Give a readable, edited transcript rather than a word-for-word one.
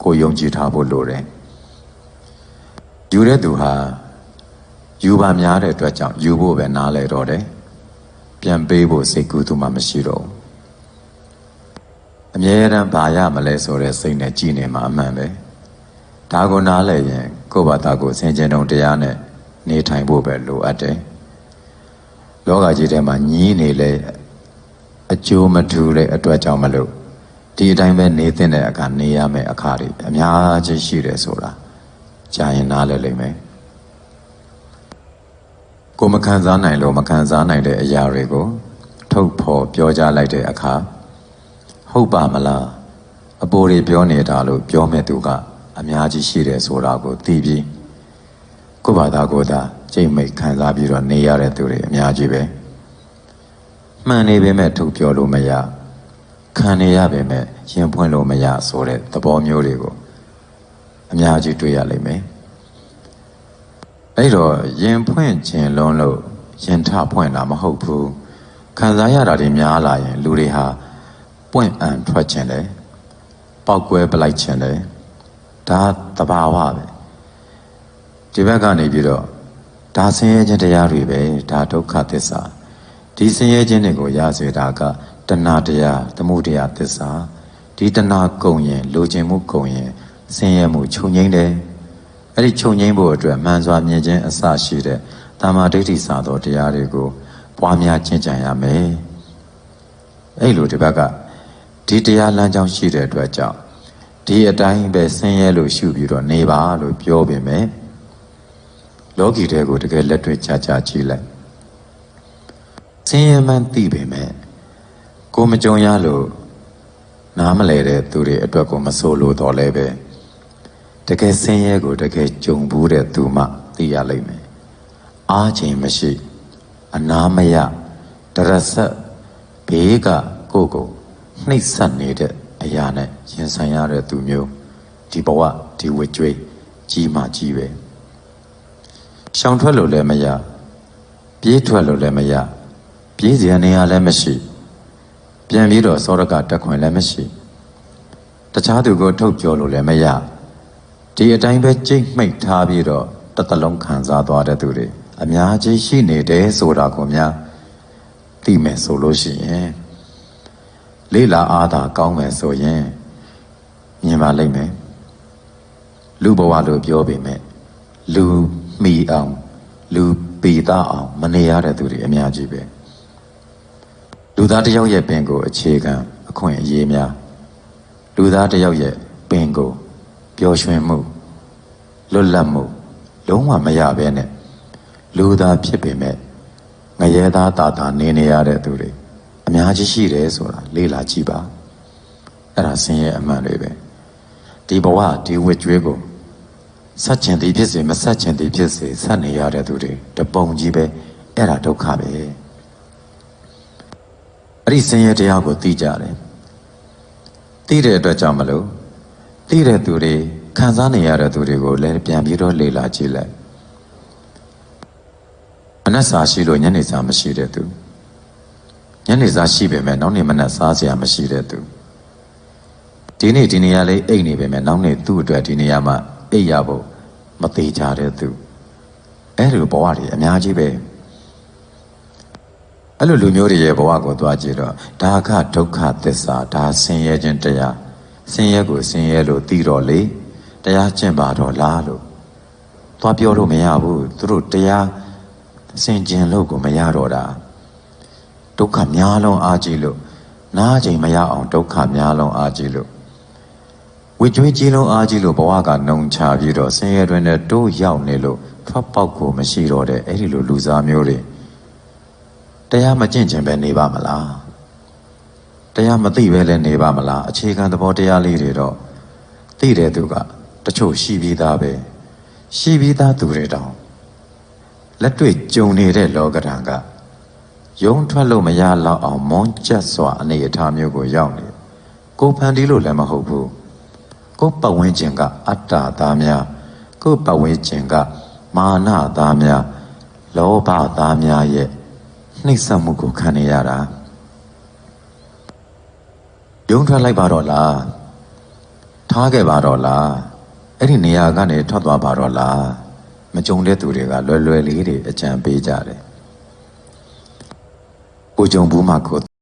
ကိုယုံကြည်ထားဖို့လိုတယ်ယူတဲ့သူဟာယူပါများတဲ့အတွက်ကြောင့်ယူဖို့ပဲနားလဲတော့တယ်ပြန်ပေးဖို့စိတ်ကူးသူမှမရှိတော့ဘူးအမြဲတမ်းဘာရမလဲဆိုတဲ့စိတ်နဲ့ကြည်နေမှာအမှန်ပဲဒါကိုနားလဲရင်ကိုယ့်ဘာသာကိုဆင်ခြင်တုံတရားနဲ့နေထိုင်ဖို့ပဲလိုအပ်တယ်လောကကြီးထဲမှာညီးနေလေအကျိုးမထူတဲ့အတွက်ကြောင့်မလို့ဒီအတိုင်းပဲနေတဲ့အခါနေရမယ့်အခါတွေအများကြီးရှိတယ်ဆိုတာကြာရင်နားလဲလိမ့်မယ်ကိုမခံစားနိုင်လို့မခံစားနိုင်တဲ့အရာတွေကိုထုတ်ဖော်ပြောကြားလိုက်တဲ့အခါဟုတ်ပါမလားအပေါ်တွေပြောနေတာလို့ပြောမဲ့သူကအများကြီးရှိတယ်ဆိုတာကိုသိပြီးကိုယ့်ဘာသာကိုယ်သာကြိတ်မိတ်ခံစားပြီးတော့နေရတဲ့သူတွေအများကြီးပဲမှန်နေပေမဲ့ထုတ်ပြောလို့မရခံနေရပေမဲ့ရင်ဖွင့်လို့မရဆိုတဲ့သဘောမျိုးတွေကိုအများကြီးတွေ့ရလိမ့်မယ်အဲ့တော့ရင်ဖွင့်ခြင်းလုံးလို့ရင်ထဖွင့်တာမဟုတ်ဘူးခံစားရတာတွေများလာရင်လူတွေဟာပွင့်အံထွက်ခြင်းလေပောက်ကွဲပလိုက်ခြင်းလေဒါသဘာဝပဲဒီဘက်ကနေပြီးတော့ဒါဆင်းရဲခြင်းတရားတွေပဲဒါဒုက္ခသစ္စာဒီဆင်းရဲခြင်းတွေကိုရစေတာကတဏှာတရားသမုဒယသစ္စာဒီတဏှာကုန်ရင်လိုချင်မှုကုန်ရင်ဆင်းရဲမှုချုပ်ငြိမ်းတယ်အဲ့ဒီချုပ်ငြိမ်းဖို့အတွက်မှန်စွာမြင်ခြင်းအစရှိတဲ့တမ္မာဒိဋ္ဌိစာသောတရားတွေကိုပွားများကျင့်ကြံရမယ်အဲ့လိုဒီဘက်ကဒီတရားလမ်းကြောင်းရှိတဲ့အတွက်ကြောင့်ဒီအတိုင်းပဲဆင်းရဲလို့ရှုပြီးတော့နေပါလို့ပြောပေမဲ့လောကီတဲ့ကိုတကယ်လက်တွေ့ချာချာကြည့်လိုက်ဆင်းရဲမှန်းသိပေမဲ့ကိုမကြုံရလို့နားမလဲတဲ့သူတွေအတွက်ကိုမဆိုလို့တော့လဲပဲတကယ်ဆင်းရဲကိုတကယ်ကြုံဘူးတဲ့သူမှသိရလိမ့်မယ်အားချိန်မရှိအနာမရတရဆက်ဘေးကကိုနှိပ်စက်နေတဲ့အရာနဲ့ရင်ဆိုင်ရတဲ့သူမျိုးဒီဘဝဒီဝကြွေးကြီးမှကြီးပဲရှောင်ထွက်လို့လည်းမရပြေးထွက်လို့လည်းမရပြေးစရာနေရာလည်းမရှိပြန်ပြီးတော့စောရကတက်ခွင်လည်းမရှိတခြားသူကိုထုတ်ပြောလို့လည်းမရဒီအတိုင်းပဲကြိတ်မှိတ်ထားပြီးတော့တစ်သလုံးခံစားသွားတဲ့သူတွေအများကြီးရှိနေတယ်ဆိုတာကိုများသိမယ်ဆိုလို့ရှိရင်လေ့လာအားသာကောင်းမယ်ဆိုရင်မြင်ပါလိမ့်မယ်လူဘဝလို့ပြောပေမဲ့လူမိအောင်လူပေသားအောင်မနေရတဲ့သူတွေအများကြီးပဲလူသားတစ်ယောက်ရဲ့ပင်ကိုအခြေခံအခွင့်အရေးများလူသားတစ်ယောက်ရဲ့ပင်ကိုပျော်ရွှင်မှုလွတ်လပ်မှုလုံးဝမရဘဲနဲ့လူသားဖြစ်ပေမဲ့ငရဲသားတာနေရတဲ့သူတွေအများကြီးရှိတယ်ဆိုတာလေ့လာကြည့်ပါအဲ့ဒါဆင်းရဲအမှန်တွေပဲဒီဘဝဒီဝတ်ကြွေးကိုဆက်ချင်သည်ဖြစ်စေမဆက်ချင်သည်ဖြစ်စေဆက်နေရတဲ့သူတွေတပုံကြီးပဲအဲ့ဒါဒုက္ခပဲအဲ့ဒီဆင်းရဲတရားကိုသိကြတယ်သိတဲ့အတွက်ကြောင့်မလို့သိတဲ့သူတွေခံစားနေရတဲ့သူတွေကိုလည်းပြန်ပြီးတော့လေ့လာကြည့်လိုက်မနက်စာရှိလို့ညနေစာမရှိတဲ့သူညနေစာရှိပေမဲ့နောက်နေ့မနက်စားစရာမရှိတဲ့သူဒီနေ့ဒီနေရာလေးအိတ်နေပေမဲ့နောက်နေ့သူ့အတွက်ဒီနေရာမှာအိတ်ရဖို့မသေးကြတဲ့သူအဲ့လိုဘဝတွေအများကြီးပဲအဲ့လိုလူမျိုးတွေရဲ့ဘဝကိုသွားကြည့်တော့ဒါကဒုက္ခသစ္စာဒါဆင်းရဲခြင်းတရားဆင်းရဲကိုဆင်းရဲလို့သိတော့လေတရားကျင့်ပါတော့လားလို့သွားပြောလို့မရဘူးသူတို့တရားဆင်ကျင်လို့ကိုမရတော့တာဒုက္ခများလုံးအားကြီးလို့နားချိန်မရအောင်ဒုက္ခများလုံးအားကြီးလို့ဝိကျွေးကြီးလုံးအားကြီးလို့ဘဝကနှုံချပြီးတော့ဆင်းရဲတွင်နဲ့တိုးရောက်နေလို့ထွက်ပေါက်ကိုမရှိတော့တဲ့အဲ့ဒီလိုလူစားမျိုးတွေတရားမကျင့်ခြင်းပဲနေပါမလားတရားမသိပဲလည်းနေပါမလားအခြေခံသဘောတရားလေးတွေတော့သိတဲ့သူကတချို့ရှိပြီးသားပဲရှိပြီးသားသူတွေတောင်လက်တွေ့ကြုံနေတဲ့လောကဓာတ်ကယုံထွက်လို့မရတော့အောင်မွန်းကျက်စွာအနေအထားမျိုးကိုရောက်နေကိုဖန်တီးလို့လည်းမဟုတ်ဘူးကိုပတ်ဝန်းကျင်ကအတ္တသားများကိုပတ်ဝန်းကျင်ကမာနသားများလောဘသားများရဲ့နှိပ်စက်မှုကိုခံနေရတာယုံထွက်လိုက်ပါတော့လား ထားခဲ့ပါတော့လားအဲ့ဒီနေရာကနေထွက်သွားပါတော့လားမကြုံတဲ့သူတွေကလွယ်လွယ်လေးတွေအကြံပေးကြတယ်ကိုကြုံဘူးမှကို